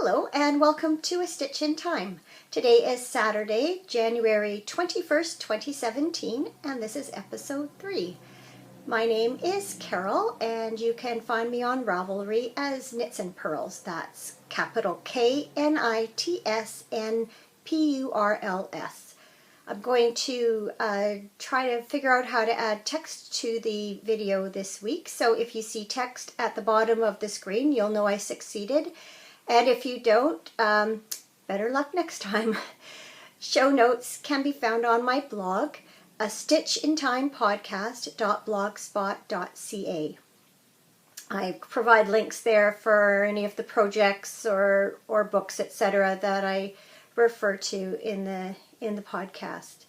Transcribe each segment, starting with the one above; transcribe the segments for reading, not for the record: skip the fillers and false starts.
Hello and welcome to A Stitch in Time. Today is Saturday, January 21st, 2017, and this is episode 3. My name is Carol, and you can find me on Ravelry as Knits and Purls. That's capital KNITSNPURLS. I'm going to try to figure out how to add text to the video this week. So if you see text at the bottom of the screen, you'll know I succeeded. And if you don't, better luck next time. Show notes can be found on my blog, astitchintimepodcast.blogspot.ca. I provide links there for any of the projects or books, etc. that I refer to in the podcast.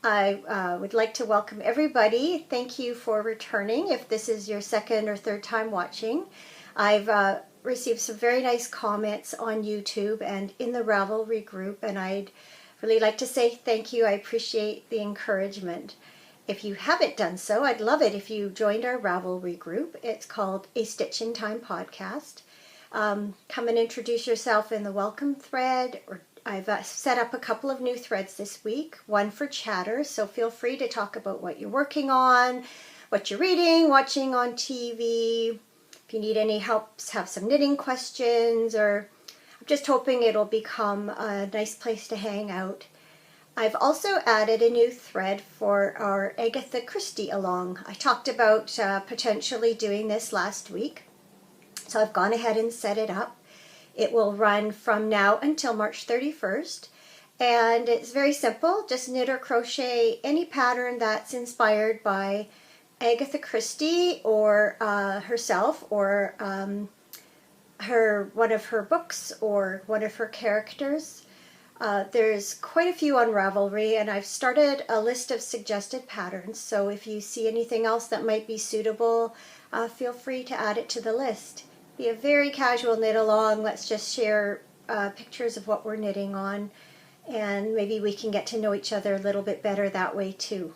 I would like to welcome everybody. Thank you for returning if this is your second or third time watching. I've received some very nice comments on YouTube and in the Ravelry group, and I'd really like to say thank you. I appreciate the encouragement. If you haven't done so, I'd love it if you joined our Ravelry group. It's called A Stitch in Time Podcast. Come and introduce yourself in the welcome thread, or I've set up a couple of new threads this week, one for chatter, so feel free to talk about what you're working on, what you're reading, watching on TV. If you need any help, have some knitting questions, or I'm just hoping it'll become a nice place to hang out. I've also added a new thread for our Agatha Christie along. I talked about potentially doing this last week, so I've gone ahead and set it up. It will run from now until March 31st, and it's very simple. Just knit or crochet any pattern that's inspired by Agatha Christie or herself, or one of her books or one of her characters. There's quite a few on Ravelry, and I've started a list of suggested patterns, so if you see anything else that might be suitable, feel free to add it to the list. Be a very casual knit along. Let's just share pictures of what we're knitting on, and maybe we can get to know each other a little bit better that way too.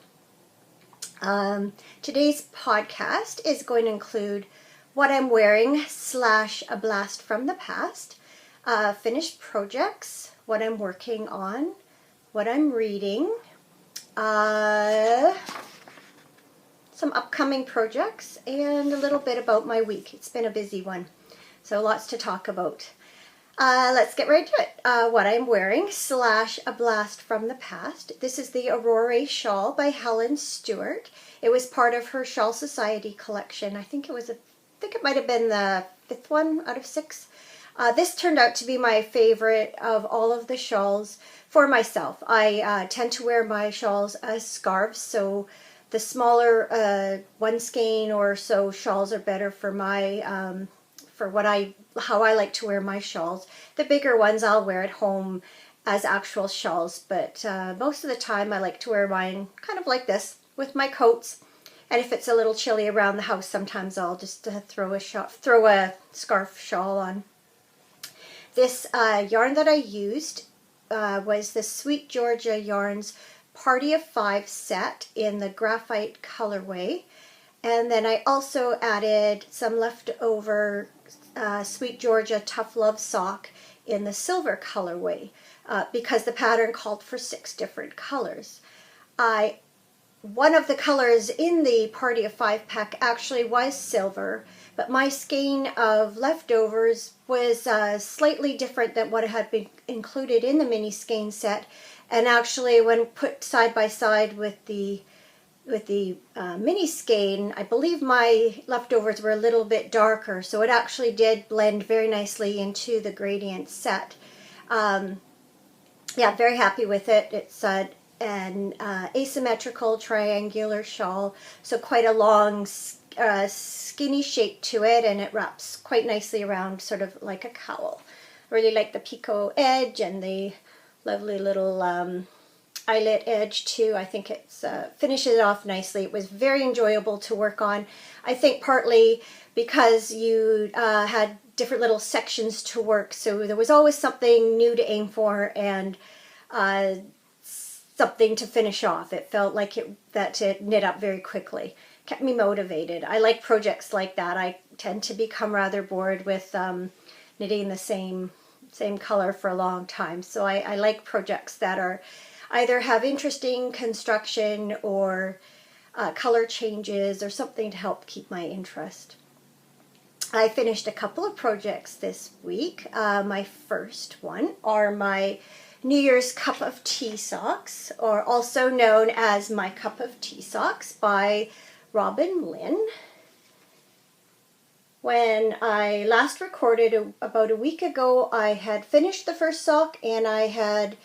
Today's podcast is going to include what I'm wearing / a blast from the past, finished projects, what I'm working on, what I'm reading, some upcoming projects, and a little bit about my week. It's been a busy one, so lots to talk about. Let's get right to it. What I'm wearing / a blast from the past. This is the Aurora Shawl by Helen Stewart. It was part of her Shawl Society collection. I think it might have been the 5th one out of 6. This turned out to be my favorite of all of the shawls for myself. I tend to wear my shawls as scarves, so the smaller 1 skein or so shawls are better for my how I like to wear my shawls. The bigger ones I'll wear at home as actual shawls, but most of the time I like to wear mine kind of like this with my coats. And if it's a little chilly around the house, sometimes I'll just throw a scarf shawl on. This yarn that I used was the Sweet Georgia Yarns Party of 5 set in the graphite colorway. And then I also added some leftover Sweet Georgia Tough Love sock in the silver colorway because the pattern called for 6 different colors. One of the colors in the Party of 5 pack actually was silver, but my skein of leftovers was slightly different than what had been included in the mini skein set, and actually when put side by side with the mini skein, I believe my leftovers were a little bit darker, so it actually did blend very nicely into the gradient set. Yeah, very happy with it. It's an asymmetrical triangular shawl, so quite a long skinny shape to it, and it wraps quite nicely around sort of like a cowl. I really like the picot edge and the lovely little eyelet edge too. I think it's finishes it off nicely. It was very enjoyable to work on. I think partly because you had different little sections to work, so there was always something new to aim for and something to finish off. It felt like it knit up very quickly. Kept me motivated. I like projects like that. I tend to become rather bored with knitting the same same color for a long time. So I like projects that are either have interesting construction or color changes or something to help keep my interest. I finished a couple of projects this week. My first one are my New Year's Cup of Tea socks, or also known as my Cup of Tea socks by Robin Lynn. When I last recorded about a week ago, I had finished the first sock and I had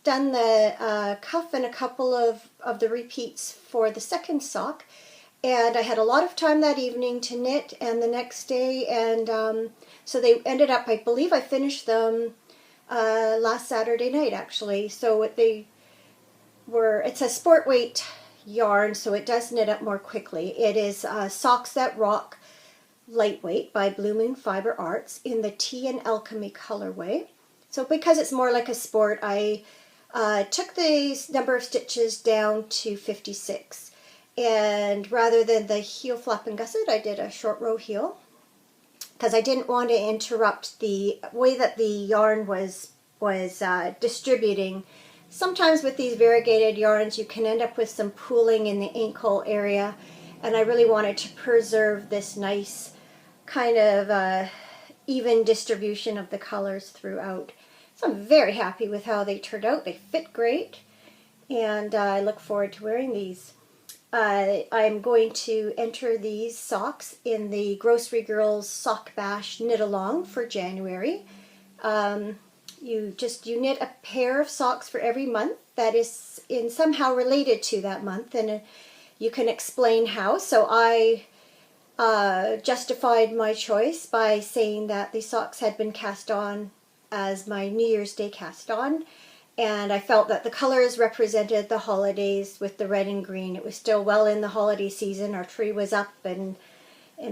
done the cuff and a couple of the repeats for the second sock. And I had a lot of time that evening to knit and the next day. And so they ended up, I believe I finished them last Saturday night actually. So it's a sport weight yarn, so it does knit up more quickly. It is Socks That Rock Lightweight by Blooming Fiber Arts in the Tea and Alchemy colorway. So because it's more like a sport, I took the number of stitches down to 56. And rather than the heel flap and gusset, I did a short row heel because I didn't want to interrupt the way that the yarn was distributing. Sometimes with these variegated yarns, you can end up with some pooling in the ankle area, and I really wanted to preserve this nice kind of even distribution of the colors throughout. So I'm very happy with how they turned out. They fit great, and I look forward to wearing these. I'm going to enter these socks in the Grocery Girls Sock Bash Knit Along for January. You knit a pair of socks for every month that is somehow related to that month, and you can explain how. So I justified my choice by saying that the socks had been cast on as my New Year's Day cast on, and I felt that the colors represented the holidays with the red and green. It was still well in the holiday season. Our tree was up and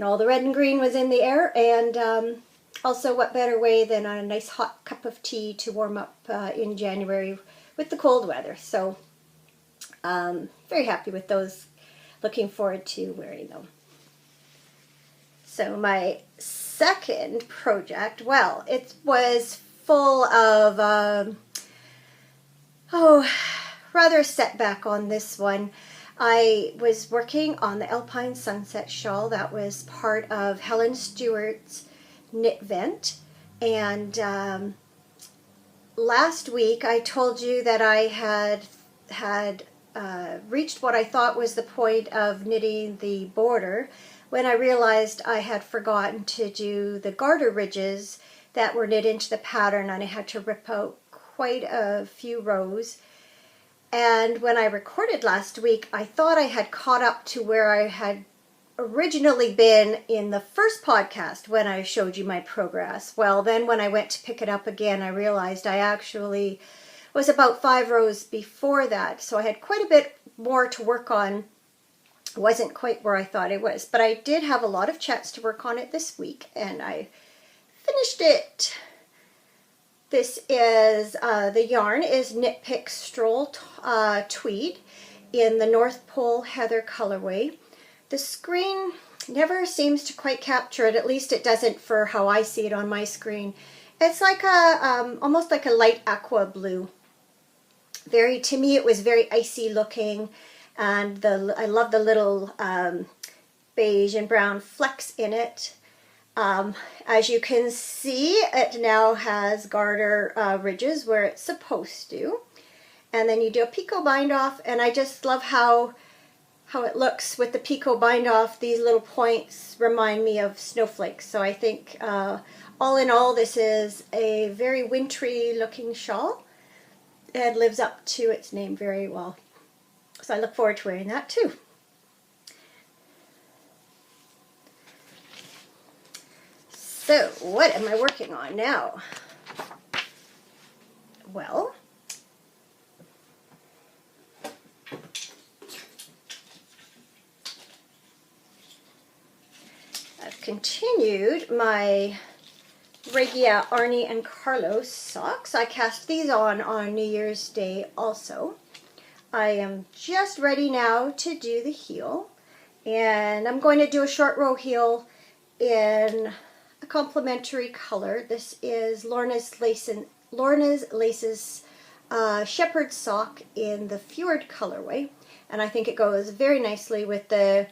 all the red and green was in the air, and also what better way than a nice hot cup of tea to warm up in January with the cold weather. So very happy with those. Looking forward to wearing them. So my second project, well, it was full of, rather a setback on this one. I was working on the Alpine Sunset Shawl that was part of Helen Stewart's Knit Vent, and last week I told you that I had reached what I thought was the point of knitting the border when I realized I had forgotten to do the garter ridges that were knit into the pattern, and I had to rip out quite a few rows. And when I recorded last week, I thought I had caught up to where I had originally been in the first podcast when I showed you my progress. Well, then when I went to pick it up again, I realized I actually was about 5 rows before that. So I had quite a bit more to work on. It wasn't quite where I thought it was, but I did have a lot of chance to work on it this week, and I finished it. This is, the yarn is Knit Pick Stroll Tweed in the North Pole Heather colorway. The screen never seems to quite capture it, at least it doesn't for how I see it on my screen. It's like almost like a light aqua blue. To me it was very icy looking, and I love the little beige and brown flecks in it. As you can see, it now has garter ridges where it's supposed to, and then you do a picot bind off, and I just love how it looks with the picot bind off. These little points remind me of snowflakes, so I think all in all this is a very wintry looking shawl and lives up to its name very well. So I look forward to wearing that too. So what am I working on now? Well, I've continued my Regia, Arnie, and Carlos socks. I cast these on New Year's Day also. I am just ready now to do the heel, and I'm going to do a short row heel in a complementary color. This is Lorna's Laces Shepherd Sock in the Fjord colorway. And I think it goes very nicely with it's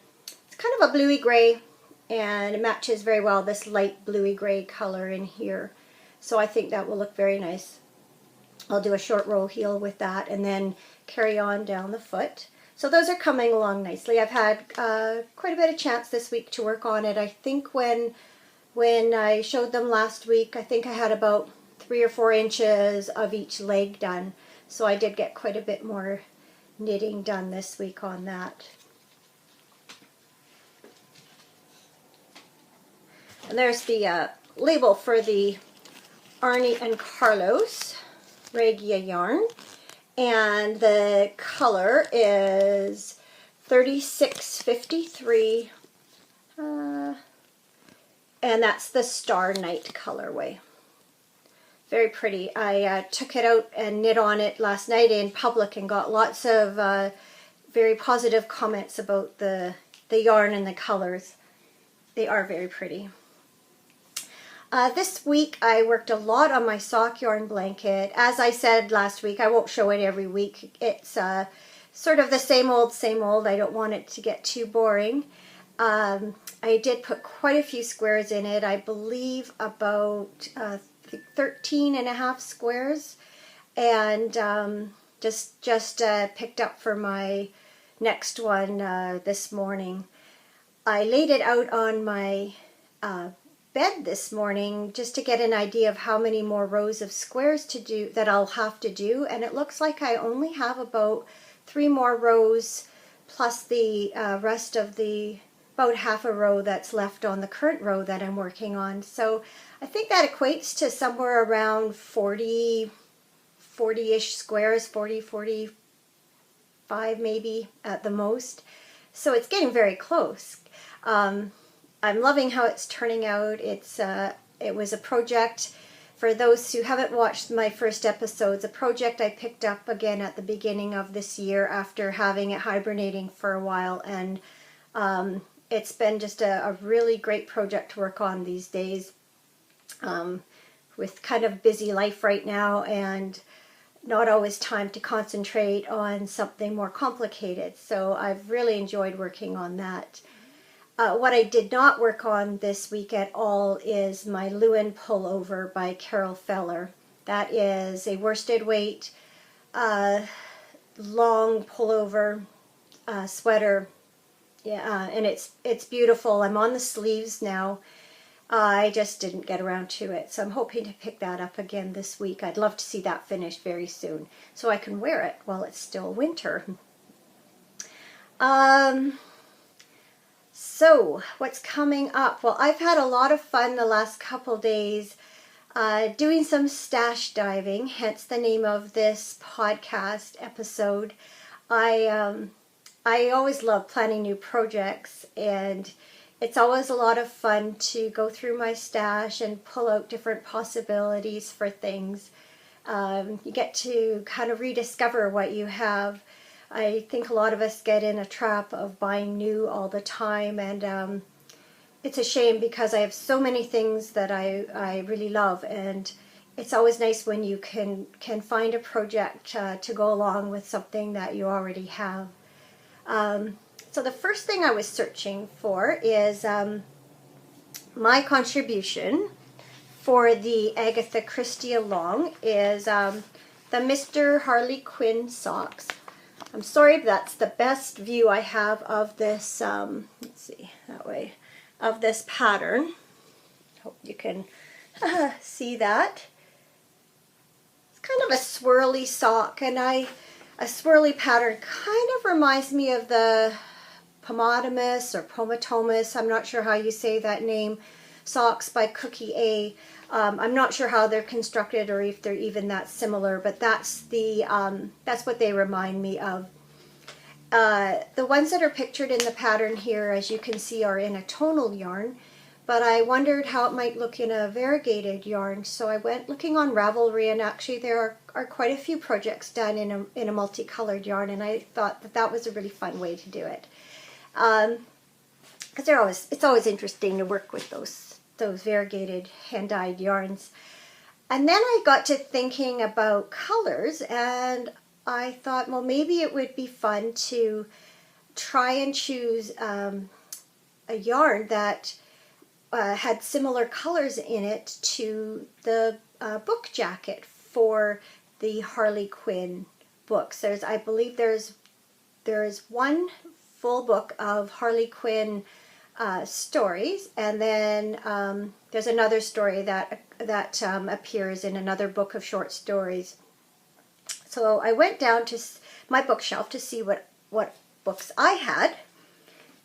kind of a bluey gray, and it matches very well this light bluey gray color in here. So I think that will look very nice. I'll do a short roll heel with that and then carry on down the foot. So those are coming along nicely. I've had quite a bit of chance this week to work on it. I think when I showed them last week, I think I had about 3 or 4 inches of each leg done. So I did get quite a bit more knitting done this week on that. And there's the label for the Arnie and Carlos Regia yarn, and the color is 3653, and that's the Star Night colorway. Very pretty. I took it out and knit on it last night in public and got lots of very positive comments about the yarn and the colors. They are very pretty. This week I worked a lot on my sock yarn blanket. As I said last week, I won't show it every week. It's sort of the same old, same old. I don't want it to get too boring. I did put quite a few squares in it. I believe about 13 and a half squares, and just picked up for my next one this morning. I laid it out on my bed this morning just to get an idea of how many more rows of squares to do that I'll have to do, and it looks like I only have about 3 more rows plus the rest of the about half a row that's left on the current row that I'm working on. So I think that equates to somewhere around 40-ish squares, 45 maybe at the most. So it's getting very close. I'm loving how it's turning out. It was a project, for those who haven't watched my first episodes, a project I picked up again at the beginning of this year after having it hibernating for a while, and it's been just a really great project to work on these days, with kind of busy life right now and not always time to concentrate on something more complicated. So I've really enjoyed working on that. What I did not work on this week at all is my Lewin pullover by Carol Feller. That is a worsted weight, long pullover sweater. Yeah, and it's beautiful. I'm on the sleeves now. I just didn't get around to it, so I'm hoping to pick that up again this week. I'd love to see that finished very soon so I can wear it while it's still winter. So what's coming up? Well, I've had a lot of fun the last couple days doing some stash diving, hence the name of this podcast episode. I always love planning new projects, and it's always a lot of fun to go through my stash and pull out different possibilities for things. You get to kind of rediscover what you have. I think a lot of us get in a trap of buying new all the time, and it's a shame because I have so many things that I really love, and it's always nice when you can find a project to go along with something that you already have. So the first thing I was searching for is my contribution for the Agatha Christie Along is the Mr. Harley Quinn socks. I'm sorry, but that's the best view I have of this, let's see, that way, of this pattern. Hope you can see that. It's kind of a swirly sock, and a swirly pattern kind of reminds me of the Pomatemus or Pomatomus, I'm not sure how you say that name, socks by Cookie A. I'm not sure how they're constructed or if they're even that similar, but that's what they remind me of. The ones that are pictured in the pattern here, as you can see, are in a tonal yarn, but I wondered how it might look in a variegated yarn, so I went looking on Ravelry, and actually there are quite a few projects done in a multicolored yarn, and I thought that was a really fun way to do it. Because it's always interesting to work with those those variegated hand-dyed yarns. And then I got to thinking about colors, and I thought, well, maybe it would be fun to try and choose a yarn that had similar colors in it to the book jacket for the Harley Quinn books. I believe there's one full book of Harley Quinn stories, and then there's another story that appears in another book of short stories. So I went down to my bookshelf to see what books I had,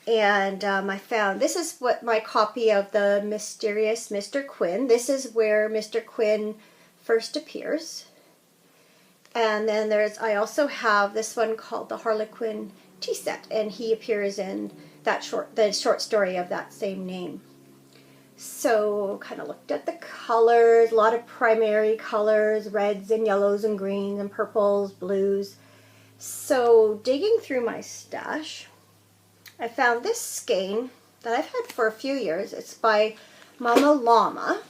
and I found, this is what my copy of the Mysterious Mr. Quinn. This is where Mr. Quinn first appears. And then I also have this one called the Harlequin Tea Set, and he appears in the short story of that same name. So kind of looked at the colors, a lot of primary colors, reds and yellows and greens and purples, blues. So digging through my stash, I found this skein that I've had for a few years. It's by Mama Llama.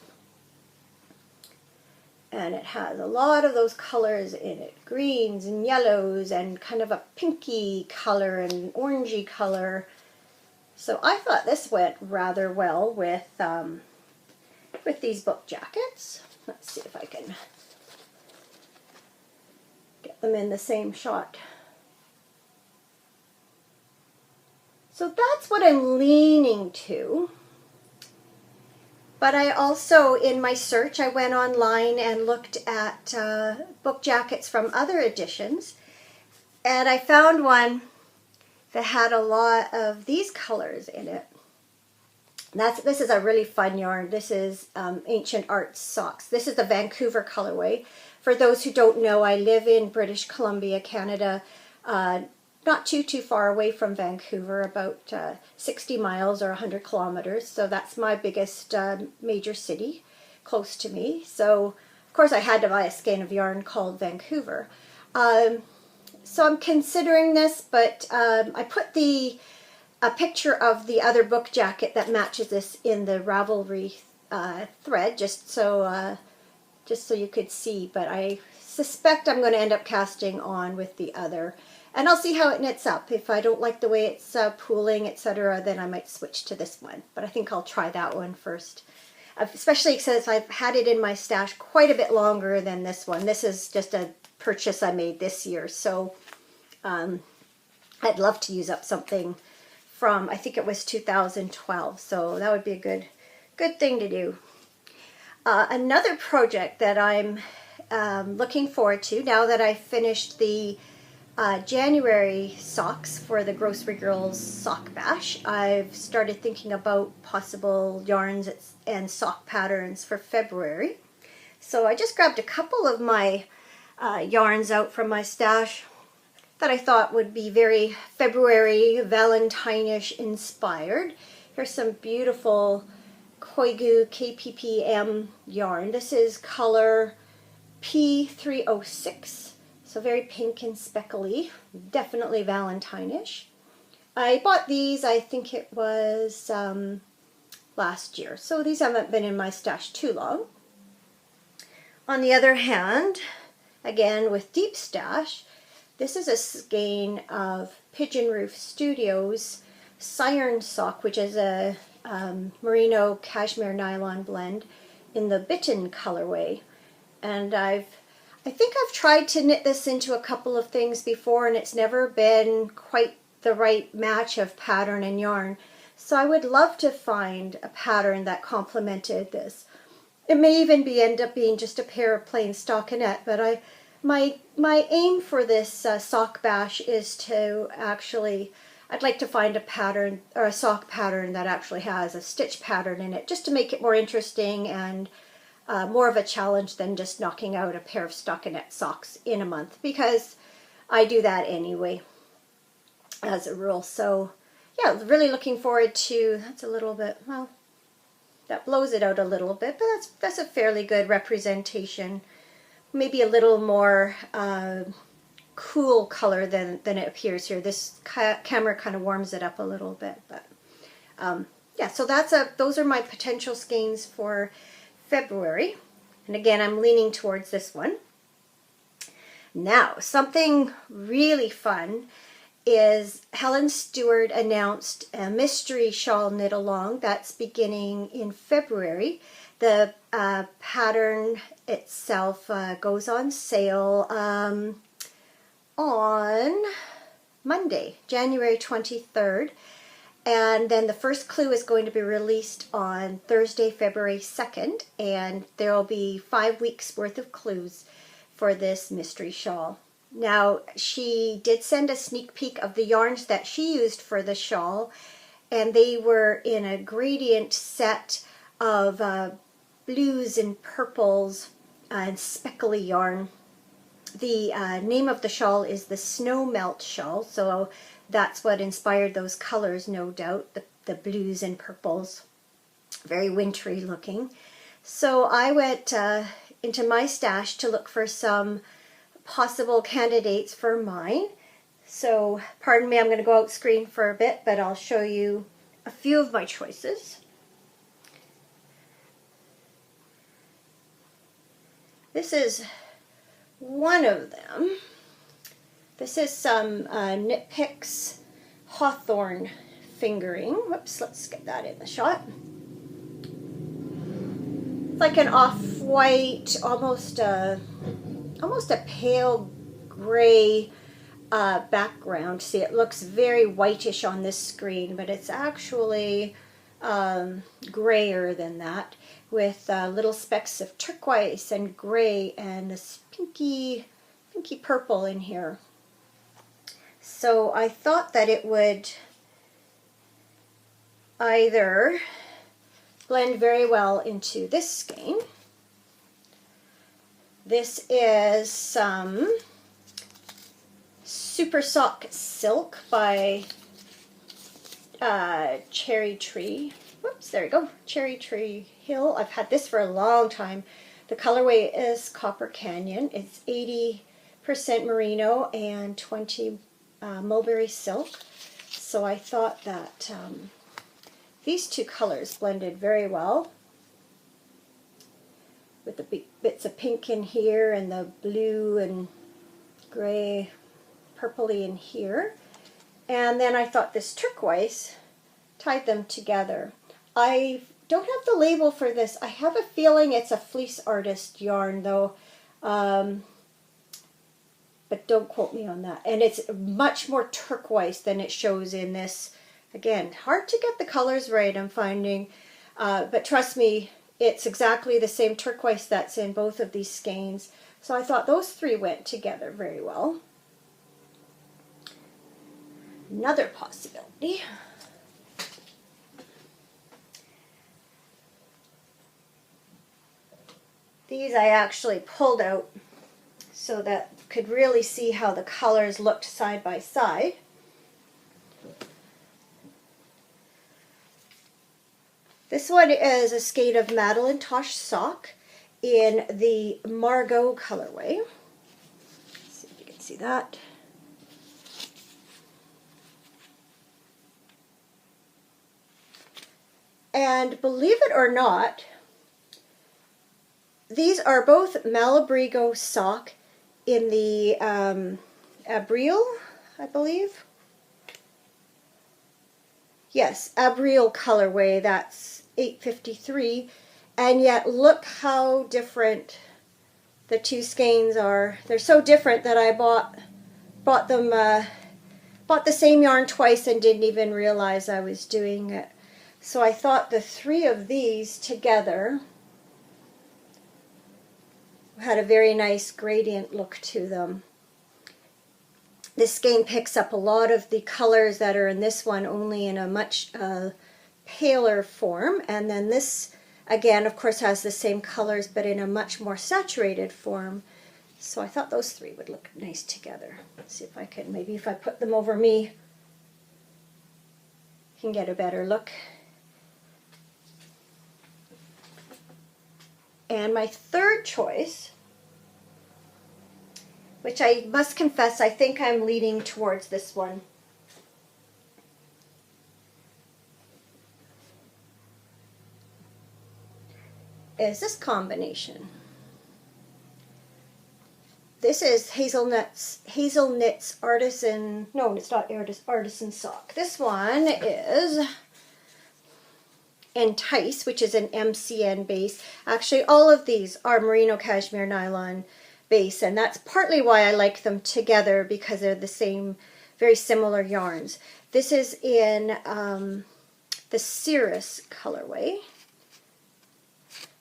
And it has a lot of those colors in it, greens and yellows and kind of a pinky color and orangey color. So I thought this went rather well with these book jackets. Let's see if I can get them in the same shot. So that's what I'm leaning to. But I also, in my search, I went online and looked at book jackets from other editions, and I found one that had a lot of these colors in it. This is a really fun yarn. This is Ancient Arts Socks. This is the Vancouver colorway. For those who don't know, I live in British Columbia, Canada, not too far away from Vancouver, about 60 miles or 100 kilometers. So that's my biggest major city close to me. So of course I had to buy a skein of yarn called Vancouver. So I'm considering this, but I put a picture of the other book jacket that matches this in the Ravelry thread, just so you could see. But I suspect I'm going to end up casting on with the other. And I'll see how it knits up. If I don't like the way it's pooling, etc., then I might switch to this one. But I think I'll try that one first. Especially since I've had it in my stash quite a bit longer than this one. This is just a purchase I made this year. So I'd love to use up something from, I think it was 2012. So that would be a good thing to do. Another project that I'm looking forward to, now that I finished the January socks for the Grocery Girls Sock Bash, I've started thinking about possible yarns and sock patterns for February. So I just grabbed a couple of my yarns out from my stash that I thought would be very February Valentine-ish inspired. Here's some beautiful Koigu KPPM yarn. This is color P306. So very pink and speckly, definitely Valentine-ish. I bought these, I think it was last year. So these haven't been in my stash too long. On the other hand, again with deep stash, this is a skein of Pigeon Roof Studios Siren Sock, which is a merino cashmere nylon blend in the Bitten colorway. And I think I've tried to knit this into a couple of things before, and it's never been quite the right match of pattern and yarn. So I would love to find a pattern that complemented this. It may even end up being just a pair of plain stockinette, but my aim for this sock bash is to actually, I'd like to find a pattern or a sock pattern that actually has a stitch pattern in it, just to make it more interesting and more of a challenge than just knocking out a pair of stockinette socks in a month, because I do that anyway as a rule. So yeah, really looking forward to, that's a little bit, well, that blows it out a little bit, but that's a fairly good representation. Maybe a little more cool color than it appears here. This camera kind of warms it up a little bit, but yeah, so those are my potential skeins for February. And again, I'm leaning towards this one. Now, something really fun is Helen Stewart announced a mystery shawl knit along that's beginning in February. The pattern itself goes on sale on Monday, January 23rd. And then the first clue is going to be released on Thursday, February 2nd. And there will be 5 weeks worth of clues for this mystery shawl. Now, she did send a sneak peek of the yarns that she used for the shawl, and they were in a gradient set of blues and purples and speckly yarn. The name of the shawl is the Snow Melt Shawl, so that's what inspired those colors, no doubt, the blues and purples. Very wintry looking. So I went into my stash to look for some possible candidates for mine. So pardon me, I'm going to go out screen for a bit, but I'll show you a few of my choices. This is one of them. This is some Knit Picks Hawthorn fingering. Whoops, let's get that in the shot. It's like an off-white, almost a pale gray background. See, it looks very whitish on this screen, but it's actually grayer than that, with little specks of turquoise and gray and this pinky purple in here. So I thought that it would either blend very well into this skein. This is some Super Sock Silk by Cherry Tree. Whoops, there we go. Cherry Tree Hill. I've had this for a long time. The colorway is Copper Canyon. It's 80% merino and 20 mulberry silk. So I thought that these two colors blended very well, with the big bits of pink in here and the blue and gray purpley in here. And then I thought this turquoise tied them together. I don't have the label for this. I have a feeling it's a Fleece Artist yarn though, but don't quote me on that. And it's much more turquoise than it shows in this. Again, hard to get the colors right, I'm finding, but trust me, it's exactly the same turquoise that's in both of these skeins. So I thought those three went together very well. Another possibility. These I actually pulled out so that you could really see how the colors looked side by side. This one is a skein of Madeline Tosh Sock in the Margot colorway. Let's see if you can see that. And believe it or not, these are both Malabrigo sock in the Abril, I believe. Yes, Abril colorway, that's 853, and yet look how different the two skeins are. They're so different that I bought the same yarn twice and didn't even realize I was doing it. So I thought the three of these together had a very nice gradient look to them. This skein picks up a lot of the colors that are in this one, only in a much paler form. And then this, again, of course, has the same colors, but in a much more saturated form. So I thought those three would look nice together. Let's see if I can, maybe if I put them over me, you can get a better look. And my third choice, which I must confess, I think I'm leaning towards this one. is this combination. This is Hazelnut's Artisan, no, it's not Artisan Sock. This one is Entice, which is an MCN base. Actually, all of these are merino cashmere nylon base, and that's partly why I like them together, because they're the same, very similar yarns. This is in the Cirrus colorway,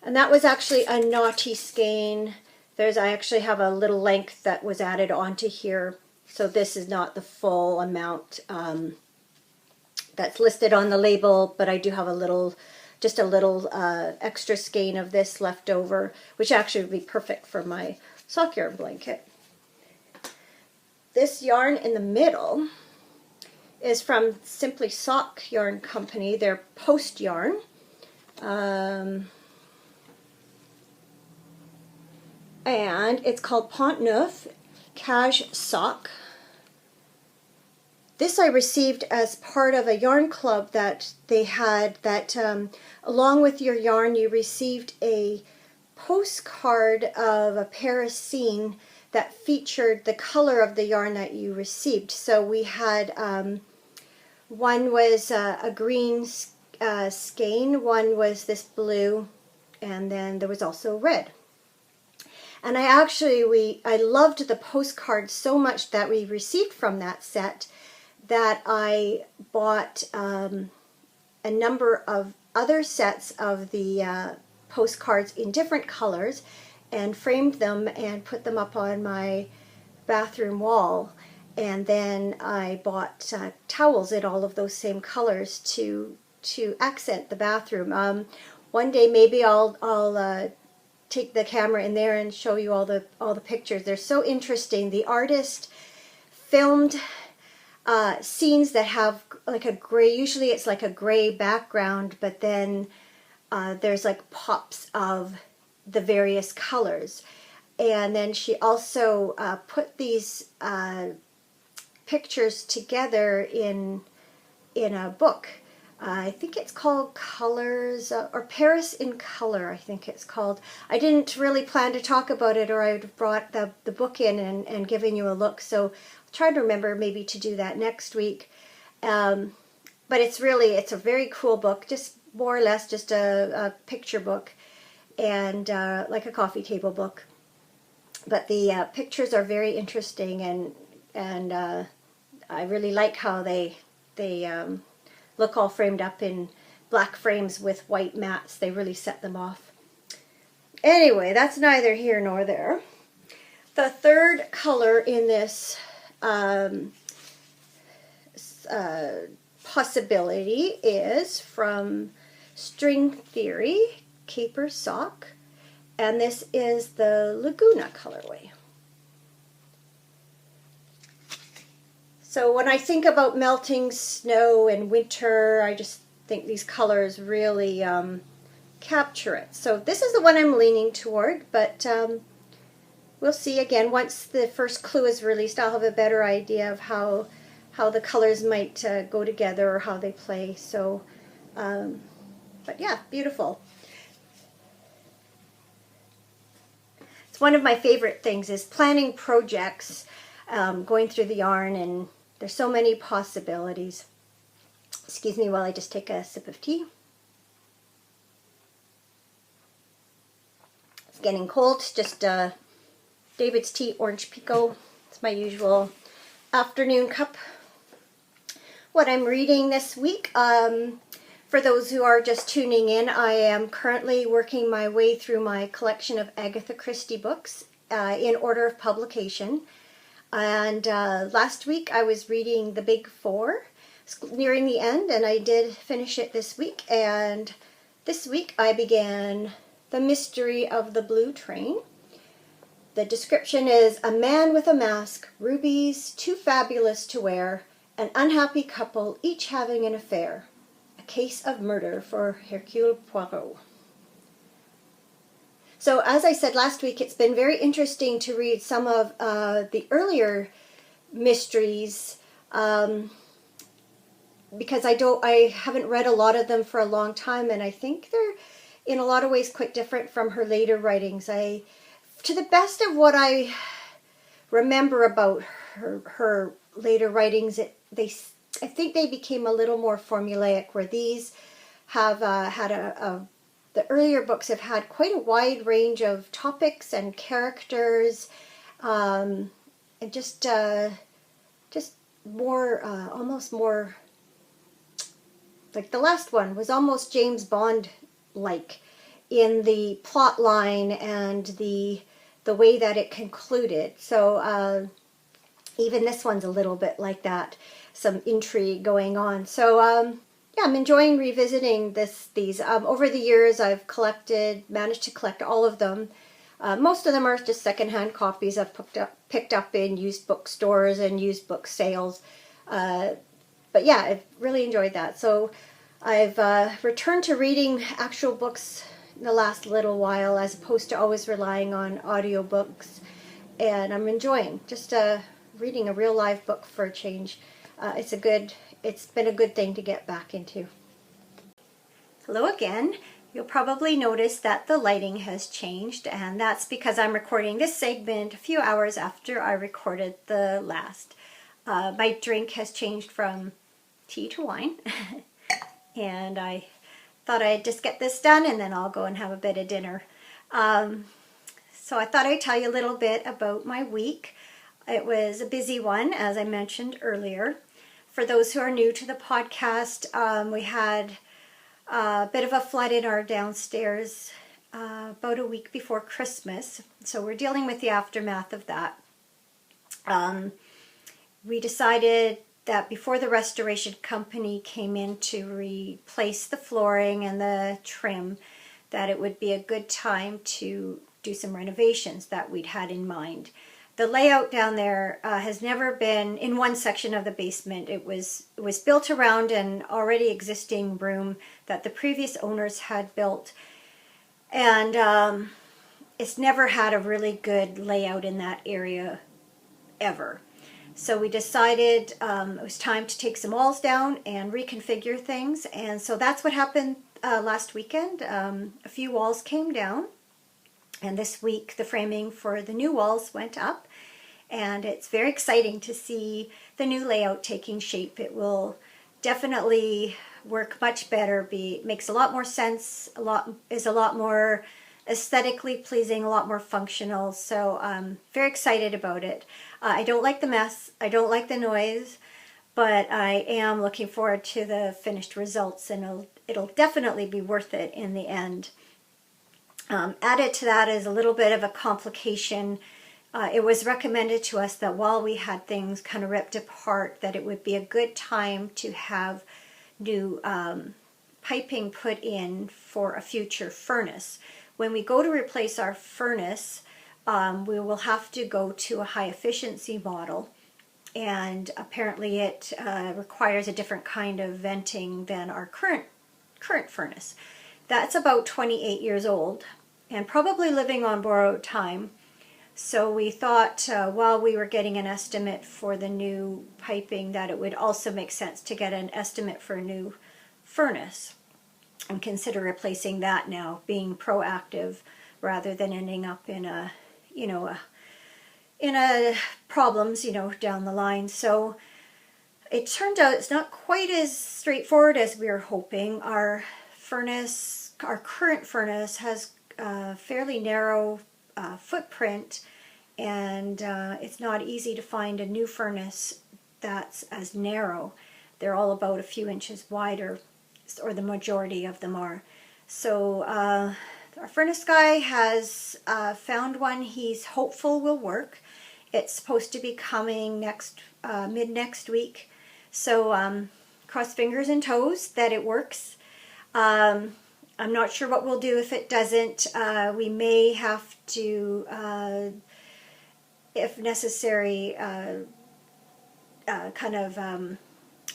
and that was actually a naughty skein. I actually have a little length that was added onto here, so this is not the full amount that's listed on the label, but I do have just a little extra skein of this left over, which actually would be perfect for my sock yarn blanket. This yarn in the middle is from Simply Sock Yarn Company, their Post yarn. And it's called Pont Neuf Cache Sock. This I received as part of a yarn club that they had, that along with your yarn you received a postcard of a Paris scene that featured the color of the yarn that you received. So we had, one was a green skein, one was this blue, and then there was also red. And I loved the postcard so much that we received from that set that I bought a number of other sets of the postcards in different colors and framed them and put them up on my bathroom wall. And then I bought towels in all of those same colors to accent the bathroom. One day maybe I'll take the camera in there and show you all the pictures. They're so interesting. The artist filmed scenes that have like a gray, usually it's like a gray background, but then there's like pops of the various colors. And then she also put these pictures together in a book. I think it's called Colors, or Paris in Color, I think it's called. I didn't really plan to talk about it, or I would have brought the book in and given you a look. So I'll try to remember maybe to do that next week. But it's a very cool book, just more or less just a picture book, and like a coffee table book. But the pictures are very interesting, and I really like how they look all framed up in black frames with white mats. They really set them off. Anyway, that's neither here nor there. The third color in this possibility is from String Theory Caper Sock, and this is the Laguna colorway. So when I think about melting snow and winter, I just think these colors really capture it. So this is the one I'm leaning toward, but we'll see. Again, once the first clue is released, I'll have a better idea of how the colors might go together or how they play. So, but yeah, beautiful. It's one of my favorite things is planning projects, going through the yarn, and there's so many possibilities. Excuse me while I just take a sip of tea. It's getting cold. It's just David's Tea Orange Pico. It's my usual afternoon cup. What I'm reading this week, for those who are just tuning in, I am currently working my way through my collection of Agatha Christie books in order of publication. And last week I was reading The Big Four, nearing the end, and I did finish it this week. And this week I began The Mystery of the Blue Train. The description is: a man with a mask, rubies too fabulous to wear, an unhappy couple each having an affair. A case of murder for Hercule Poirot. So as I said last week, it's been very interesting to read some of the earlier mysteries, because I haven't read a lot of them for a long time, and I think they're in a lot of ways quite different from her later writings. To the best of what I remember about her later writings, I think they became a little more formulaic, where these have had the earlier books have had quite a wide range of topics and characters, and just more, almost more, like the last one was almost James Bond-like in the plot line and the way that it concluded. So even this one's a little bit like that, some intrigue going on. So yeah, I'm enjoying revisiting these. Over the years, I've managed to collect all of them. Most of them are just secondhand copies I've picked up in used bookstores and used book sales. But yeah, I've really enjoyed that. So I've returned to reading actual books in the last little while, as opposed to always relying on audiobooks. And I'm enjoying just reading a real live book for a change. It's been a good thing to get back into. Hello again. You'll probably notice that the lighting has changed, and that's because I'm recording this segment a few hours after I recorded the last. My drink has changed from tea to wine, and I thought I'd just get this done and then I'll go and have a bit of dinner. So I thought I'd tell you a little bit about my week. It was a busy one, as I mentioned earlier. For those who are new to the podcast, we had a bit of a flood in our downstairs about a week before Christmas. So we're dealing with the aftermath of that. We decided that before the restoration company came in to replace the flooring and the trim, that it would be a good time to do some renovations that we'd had in mind. The layout down there has never been in one section of the basement. It was built around an already existing room that the previous owners had built, and it's never had a really good layout in that area ever. So we decided it was time to take some walls down and reconfigure things, and so that's what happened last weekend. A few walls came down, and this week the framing for the new walls went up, and it's very exciting to see the new layout taking shape. It will definitely work much better, makes a lot more sense, is a lot more aesthetically pleasing, a lot more functional. So I'm very excited about it. I don't like the mess, I don't like the noise, but I am looking forward to the finished results, and it'll definitely be worth it in the end. Added to that is a little bit of a complication. It was recommended to us that while we had things kind of ripped apart, that it would be a good time to have new piping put in for a future furnace. When we go to replace our furnace, we will have to go to a high efficiency model, and apparently it requires a different kind of venting than our current furnace. That's about 28 years old and probably living on borrowed time. So we thought while we were getting an estimate for the new piping, that it would also make sense to get an estimate for a new furnace and consider replacing that now, being proactive rather than ending up in a problems, down the line. So it turned out it's not quite as straightforward as we were hoping. Our current furnace has a fairly narrow footprint, and it's not easy to find a new furnace that's as narrow. They're all about a few inches wider, or the majority of them are. So our furnace guy has found one he's hopeful will work. It's supposed to be coming mid next week. So cross fingers and toes that it works. I'm not sure what we'll do if it doesn't. We may have to, if necessary,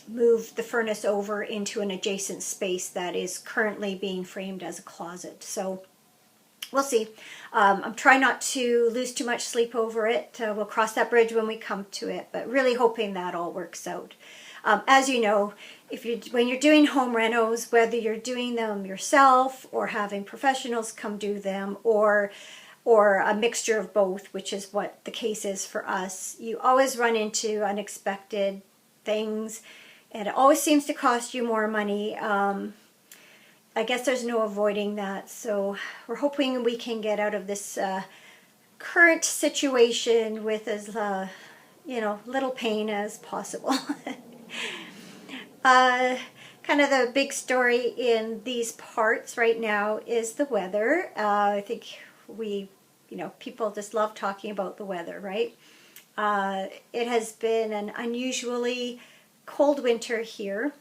move the furnace over into an adjacent space that is currently being framed as a closet. So we'll see. I'm trying not to lose too much sleep over it. We'll cross that bridge when we come to it, but really hoping that all works out. As you know, when you're doing home renos, whether you're doing them yourself or having professionals come do them, or a mixture of both, which is what the case is for us, you always run into unexpected things, and it always seems to cost you more money. I guess there's no avoiding that, so we're hoping we can get out of this current situation with as little pain as possible. Kind of the big story in these parts right now is the weather. I think people just love talking about the weather, right? It has been an unusually cold winter here.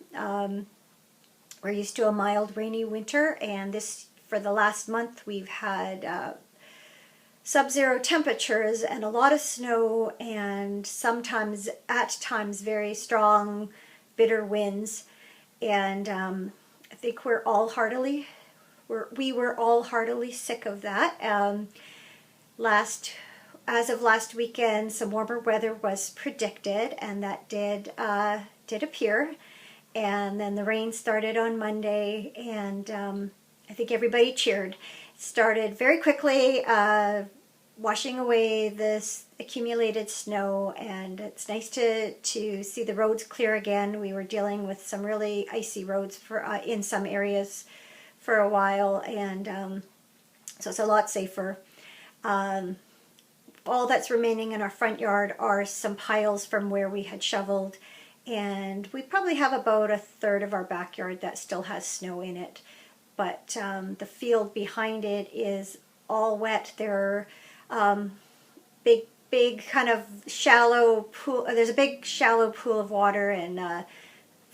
We're used to a mild, rainy winter, and for the last month we've had sub-zero temperatures and a lot of snow, and at times very strong, bitter winds. And I think we were all heartily sick of that. As of last weekend, some warmer weather was predicted, and that did appear. And then the rain started on Monday, and I think everybody cheered. It started very quickly, washing away this accumulated snow, and it's nice to see the roads clear again. We were dealing with some really icy roads in some areas for a while, and so it's a lot safer. All that's remaining in our front yard are some piles from where we had shoveled, and we probably have about a third of our backyard that still has snow in it. But the field behind it is all wet. There are big kind of shallow pool. There's a big shallow pool of water, and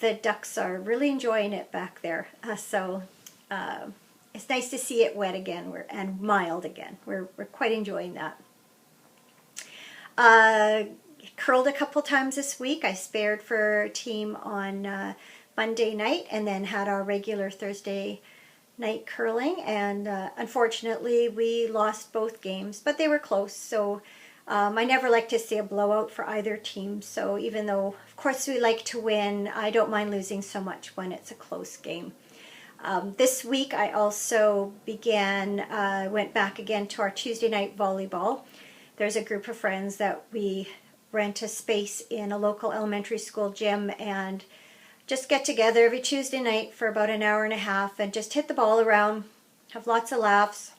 the ducks are really enjoying it back there. So it's nice to see it wet again and mild again. We're quite enjoying that. Curled a couple times this week. I spared for team on Monday night, and then had our regular Thursday night curling, and unfortunately we lost both games, but they were close. So I never like to see a blowout for either team, so even though of course we like to win, I don't mind losing so much when it's a close game. This week I also went back again to our Tuesday night volleyball. There's a group of friends that we rent a space in a local elementary school gym and just get together every Tuesday night for about an hour and a half and just hit the ball around, have lots of laughs,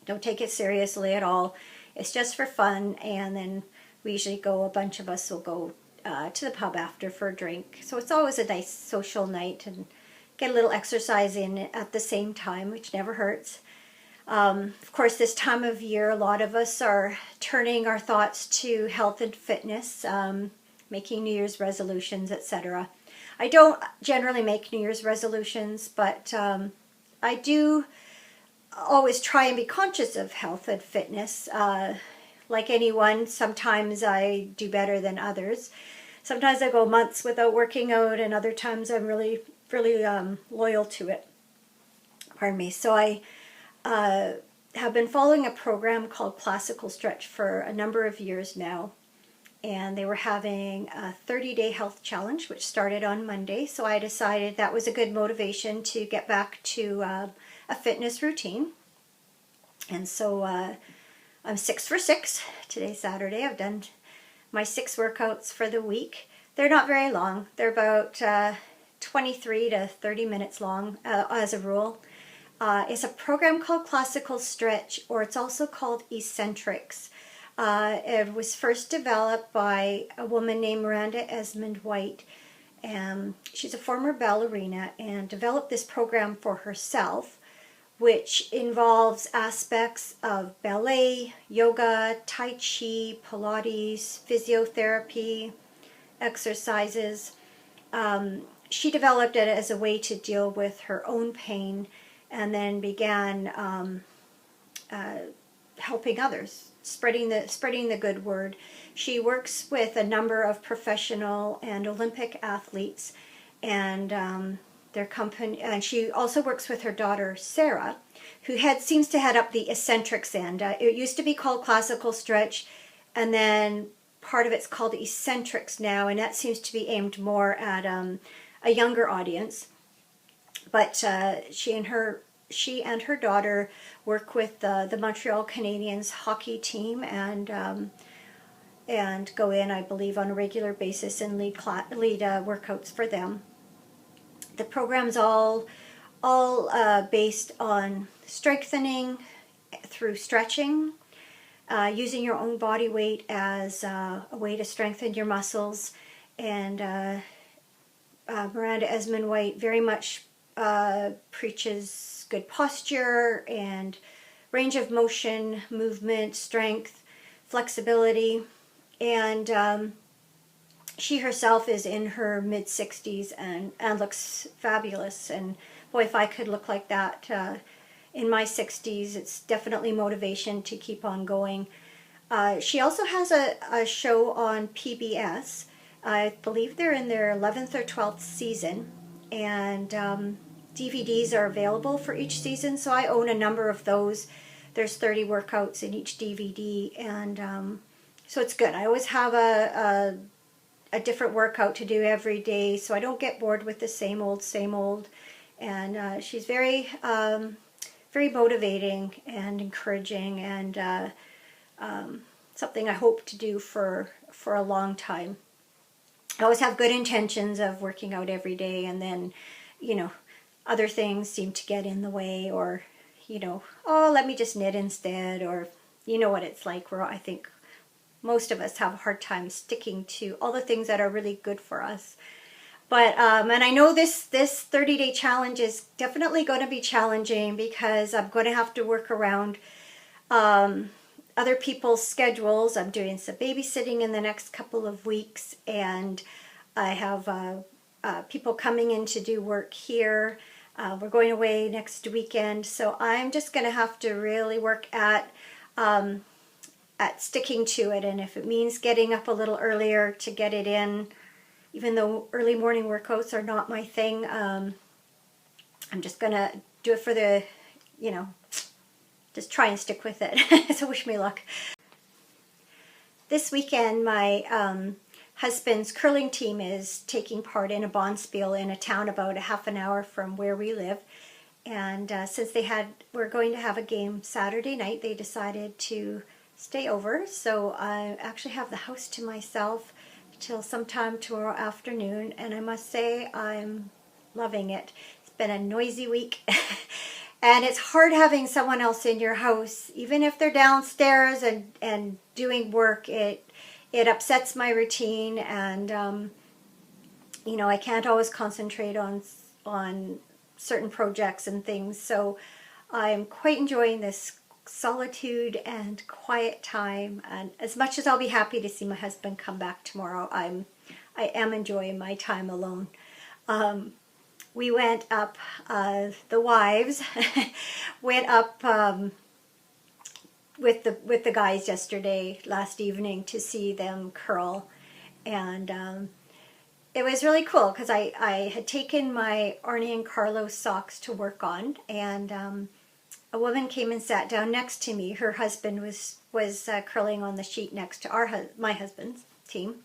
don't take it seriously at all. It's just for fun, and then we usually a bunch of us will go to the pub after for a drink. So it's always a nice social night and get a little exercise in at the same time, which never hurts. Of course, this time of year, a lot of us are turning our thoughts to health and fitness, making New Year's resolutions, etc. I don't generally make New Year's resolutions, but I do always try and be conscious of health and fitness. Like anyone, sometimes I do better than others. Sometimes I go months without working out, and other times I'm really, really loyal to it. Pardon me. So I have been following a program called Classical Stretch for a number of years now, and they were having a 30-day health challenge, which started on Monday. So I decided that was a good motivation to get back to a fitness routine. And so I'm 6 for 6. Today's Saturday. I've done my 6 workouts for the week. They're not very long. They're about 23 to 30 minutes long as a rule. It's a program called Classical Stretch, or it's also called Eccentrics. It was first developed by a woman named Miranda Esmond. She's a former ballerina and developed this program for herself, which involves aspects of ballet, yoga, tai chi, Pilates, physiotherapy, exercises. She developed it as a way to deal with her own pain, and then began helping others, spreading the good word. She works with a number of professional and Olympic athletes, and their company. And she also works with her daughter Sarah, who seems to head up the eccentrics end. It used to be called Classical Stretch, and then part of it's called Eccentrics now, and that seems to be aimed more at a younger audience. But she and her daughter work with the Montreal Canadiens hockey team, and go in, I believe, on a regular basis and lead workouts for them. The program's all based on strengthening through stretching, using your own body weight as a way to strengthen your muscles, and Miranda Esmond White very much preaches good posture and range of motion, movement, strength, flexibility, and she herself is in her mid-60s and looks fabulous. And boy, if I could look like that in my 60s, it's definitely motivation to keep on going. She also has a show on PBS. I believe they're in their 11th or 12th season, and DVDs are available for each season, so I own a number of those. There's 30 workouts in each DVD, and so it's good. I always have a different workout to do every day, so I don't get bored with the same old. And she's very motivating and encouraging, and something I hope to do for a long time. I always have good intentions of working out every day, and then, other things seem to get in the way, or, oh, let me just knit instead, or what it's like, where I think most of us have a hard time sticking to all the things that are really good for us. But, and I know this 30-day challenge is definitely going to be challenging, because I'm going to have to work around other people's schedules. I'm doing some babysitting in the next couple of weeks, and I have people coming in to do work here. We're going away next weekend, so I'm just going to have to really work at sticking to it. And if it means getting up a little earlier to get it in, even though early morning workouts are not my thing, I'm just going to do it for the, just try and stick with it. So wish me luck. This weekend, my husband's curling team is taking part in a bonspiel in a town about a half an hour from where we live. And since we're going to have a game Saturday night, they decided to stay over. So I actually have the house to myself till sometime tomorrow afternoon, and I must say I'm loving it. It's been a noisy week. And it's hard having someone else in your house, even if they're downstairs and doing work. It upsets my routine, and I can't always concentrate on certain projects and things. So I'm quite enjoying this solitude and quiet time. And as much as I'll be happy to see my husband come back tomorrow, I am enjoying my time alone. We went up, the wives went up with the guys last evening, to see them curl. And it was really cool, because I had taken my Arnie and Carlos socks to work on, and a woman came and sat down next to me. Her husband was curling on the sheet next to my husband's team.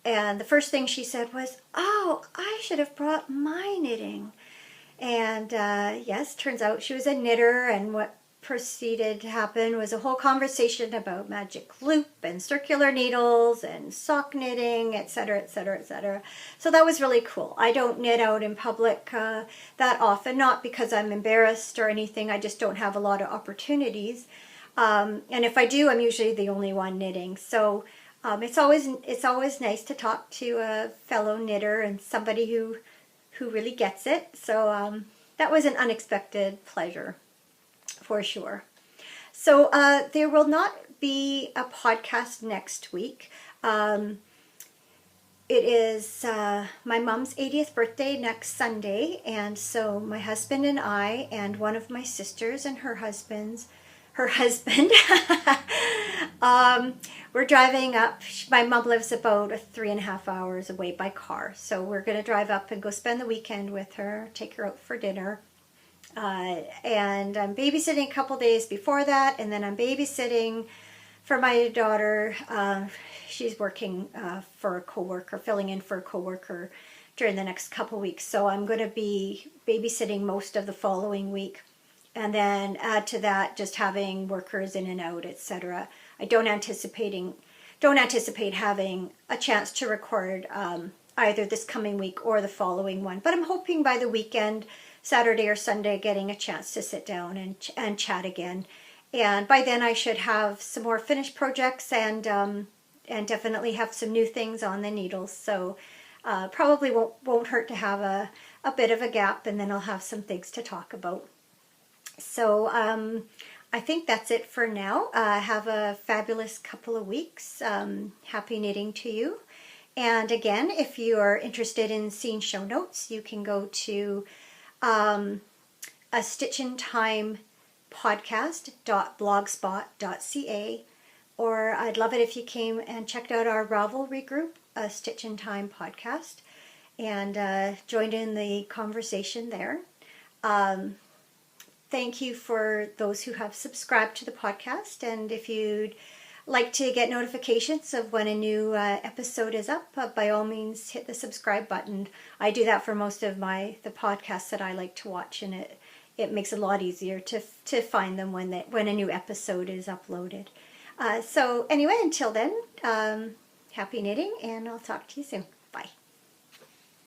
And the first thing she said was, "Oh, I should have brought my knitting." And yes, turns out she was a knitter, and what proceeded to happen was a whole conversation about magic loop and circular needles and sock knitting, etc., etc., etc. So that was really cool. I don't knit out in public that often, not because I'm embarrassed or anything. I just don't have a lot of opportunities. And if I do, I'm usually the only one knitting. So it's always nice to talk to a fellow knitter and somebody who really gets it. So that was an unexpected pleasure, for sure. So there will not be a podcast next week. It is my mom's 80th birthday next Sunday, and so my husband and I and one of my sisters and her husband, we're driving up. My mom lives about 3.5 hours away by car, so we're going to drive up and go spend the weekend with her, take her out for dinner. And I'm babysitting a couple days before that, and then I'm babysitting for my daughter, she's working for a coworker, filling in for a coworker during the next couple weeks. So I'm going to be babysitting most of the following week. And then add to that just having workers in and out, etc. I don't anticipate having a chance to record either this coming week or the following one. But I'm hoping by the weekend, Saturday or Sunday, getting a chance to sit down and chat again. And by then I should have some more finished projects and definitely have some new things on the needles. So probably won't hurt to have a bit of a gap, and then I'll have some things to talk about. So I think that's it for now. Have a fabulous couple of weeks. Happy knitting to you. And again, if you are interested in seeing show notes, you can go to astitchintimepodcast.blogspot.ca, or I'd love it if you came and checked out our Ravelry group, A Stitch in Time Podcast, and joined in the conversation there. Thank you for those who have subscribed to the podcast, and if you'd like to get notifications of when a new episode is up, by all means hit the subscribe button. I do that for most of the podcasts that I like to watch, and it makes it a lot easier to find them when a new episode is uploaded. So anyway, until then, happy knitting, and I'll talk to you soon.